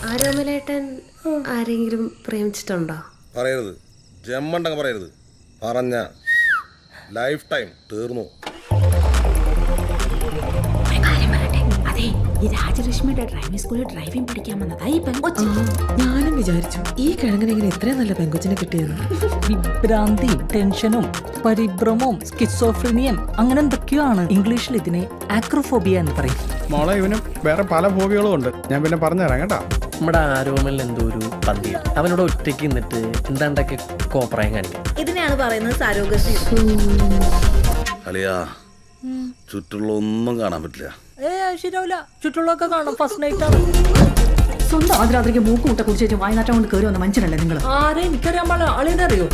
ആരോമലേട്ടൻ ആരെങ്കിലും പ്രേമിച്ചിട്ടുണ്ടോ? പറയരുത്, ജമ്മണ്ടങ്ങ് പറയരുത്. പറഞ്ഞ ലൈഫ് ടൈം തീർന്നു. ഈ രാജലക്ഷ്മിയുടെ ഡ്രൈവിംഗ് സ്കൂളിൽ ഡ്രൈവിംഗ് പഠിക്കാൻ വന്നതാ ഈ പെങ്കൊച്ച്. ഞാനും വിചാരിച്ചു ഈ കിഴങ്ങനെ ഇങ്ങനെ ഇത്രയും നല്ല പെങ്കൊച്ചിനെ കിട്ടിയെന്ന്. വിഭ്രാന്തി, ടെൻഷനും പരിഭ്രമവും സ്കിസോഫ്രീനിയം അങ്ങനെ എന്തൊക്കെയോ ആണ്. ഇംഗ്ലീഷിൽ ഇതിനെ ആക്രോഫോബിയ എന്ന് പറയും. മോളെ ഇവനും വേറെ പല ഫോബികളും ഉണ്ട്, ഞാൻ പിന്നെ പറഞ്ഞുതരാം കേട്ടോ. നമ്മുടെ ആരോമലിൽ എന്തോ ഒരു പന്തി, അവനോട് ഒറ്റയ്ക്ക് നിന്നിട്ട് എന്താണ്ടൊക്കെ കോപ്രായം കാണിക്കും. ഇതിനെയാണ് പറയുന്നത് സാരോഗസി. അളിയാ, ചുറ്റുള്ള ഒന്നും കാണാൻ പറ്റില്ല. ശരിയാവില്ല, ചുറ്റുള്ളൊക്കെ കാണും. ഫസ്റ്റ് നൈറ്റ് ആണ്. സ്വന്തം ആദ്രാത്രിക്ക് മൂക്കുമുട്ട കുടിച്ചു വായനാറ്റം കൊണ്ട് കയറി വന്ന മനുഷ്യനല്ലേ നിങ്ങൾ? ആരെ എനിക്കറിയാൻ പാടില്ല. ആളേനെ അറിയോ?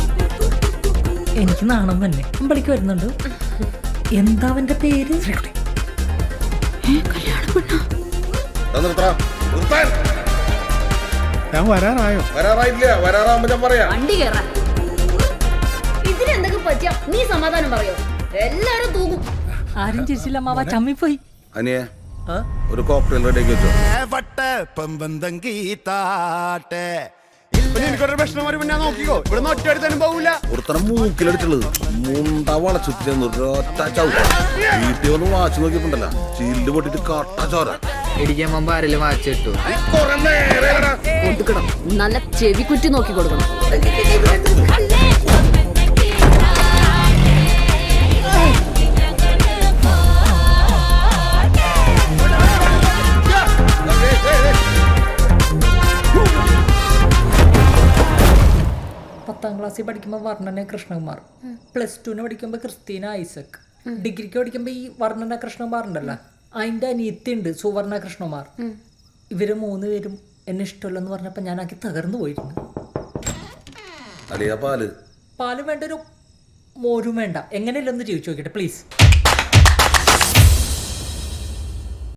എനിക്ക് നാണം തന്നെ. അമ്പളിക്ക് വരുന്നുണ്ട്. എന്താ അവന്റെ പേര്? ഞാൻ വരാറായോ? വരാറായില്ല, വരാറാകുമ്പോ ഞാൻ പറയാം. വണ്ടി കയറാൻ ഇതിനെന്തൊക്കെ പറ്റിയ നീ സമാധാനം പറയോ? എല്ലാരും തൂകും. ആരും ചിരിച്ചില്ല, മാവ ചമ്മിപ്പോയി. അനിയെ ഒരു കോക്ടെയിൽ റെഡിയാക്കി വെച്ചോ. ഒരുത്തരം മൂക്കിലടിച്ചുള്ളത് മുണ്ടവള ചുറ്റിന്ന് ഒരൊറ്റ ചവിട്ട. വീട്ടിൽ വന്ന് വാച്ച് നോക്കിയിട്ടുണ്ടല്ലോ, ചീലില് പൊട്ടിട്ട് കട്ട ചോര. ഇടിക്കാൻ മുമ്പ് ആരെങ്കിലും വാച്ച് കിട്ടു. കൊടുക്കണം, നല്ല ചെവിക്കുറ്റി നോക്കി കൊടുക്കണം. പത്താം ക്ലാസ്സിൽ പഠിക്കുമ്പോൾ വർണ്ണന കൃഷ്ണകുമാർ, +2 പഠിക്കുമ്പോൾ ക്രിസ്റ്റീന ഐസക്, ഡിഗ്രിക്ക് പഠിക്കുമ്പോൾ ഈ വർണ്ണന കൃഷ്ണകുമാർ ഉണ്ടല്ലോ, അതിൻ്റെ അനിയത്തിയുണ്ട് സുവർണ കൃഷ്ണകുമാർ. ഇവര് 3 പേരും എന്നെ ഇഷ്ടമല്ലെന്ന് പറഞ്ഞപ്പോൾ ഞാനാക്കി തകർന്നു പോയിരുന്നു. അളിയാ പാല് പാലും വേണ്ട, ഒരു മോരും വേണ്ട. എങ്ങനെയല്ലെന്ന് ചോദിച്ചു നോക്കിയിട്ട് പ്ലീസ്.